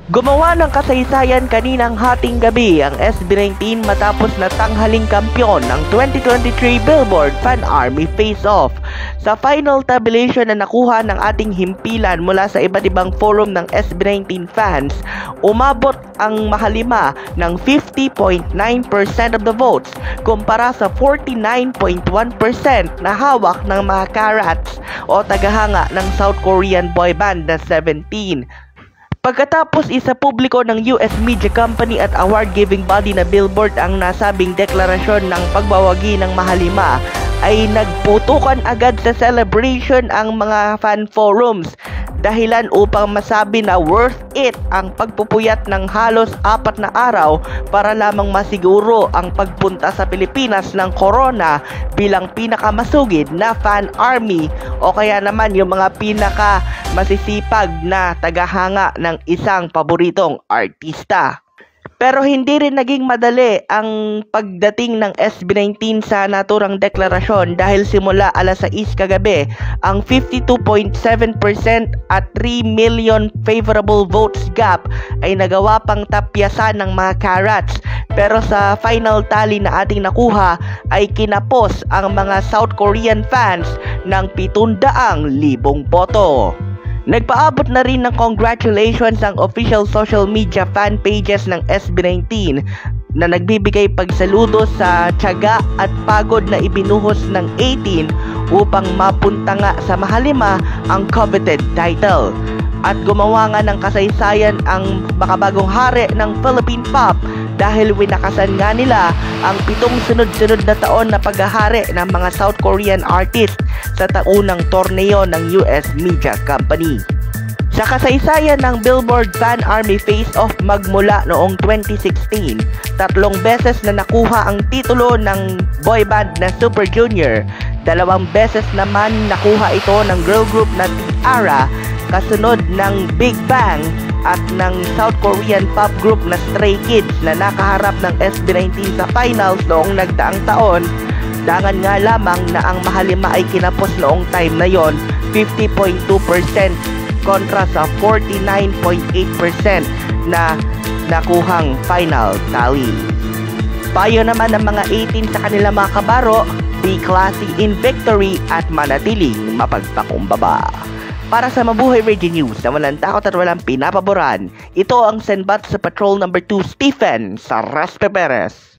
Gumawa ng kasaysayan kaninang hating gabi ang SB19 matapos na tanghaling kampiyon ng 2023 Billboard Fan Army Face-Off. Sa final tabulation na nakuha ng ating himpilan mula sa iba't ibang forum ng SB19 fans, umabot ang Mahalima ng 50.9% of the votes kumpara sa 49.1% na hawak ng mga Carats o tagahanga ng South Korean boy band na 17. Pagkatapos isa publiko ng US media company at award-giving body na Billboard ang nasabing deklarasyon ng pagbawagi ng Mahalima, ay nagputukan agad sa celebration ang mga fan forums, dahilan upang masabi na worth it ang pagpupuyat ng halos 4 na araw para lamang masiguro ang pagpunta sa Pilipinas ng Corona bilang pinakamasugid na fan army o kaya naman yung mga pinaka masisipag na tagahanga ng isang paboritong artista. Pero hindi rin naging madali ang pagdating ng SB19 sa naturang deklarasyon dahil simula alas 6 kagabi, ang 52.7% at 3 million favorable votes gap ay nagawa pang tapyasan ng mga Carats. Pero sa final tally na ating nakuha ay kinapos ang mga South Korean fans ng 700,000 boto. Nagpaabot na rin ng congratulations ang official social media fan pages ng SB19 na nagbibigay pagsaludo sa tiyaga at pagod na ibinuhos ng 18 upang mapunta nga sa Mahalima ang coveted title. At gumawa nga ng kasaysayan ang makabagong hari ng Philippine Pop dahil winakasan nga nila ang 7 sunod-sunod na taon na paghahari ng mga South Korean artists sa taunang torneo ng US Media Company. Sa kasaysayan ng Billboard Fan Army Face-Off magmula noong 2016, 3 beses na nakuha ang titulo ng boy band na Super Junior, 2 beses naman nakuha ito ng girl group na T-Ara, kasunod ng Big Bang at ng South Korean pop group na Stray Kids na nakaharap ng SB19 sa finals noong nagdaang taon. Dangan nga lamang na ang Mahalima ay kinapos noong time na yon 50.2% kontra sa 49.8% na nakuhang final tally. Payo naman ng mga 18 sa kanila mga kabaro, be classy in victory at manatiling mapagpakumbaba. Para sa Mabuhay Radio News na walang takot at walang pinapaboran, ito ang Senbat sa Patrol No. 2 Stephen Saraspe Perez.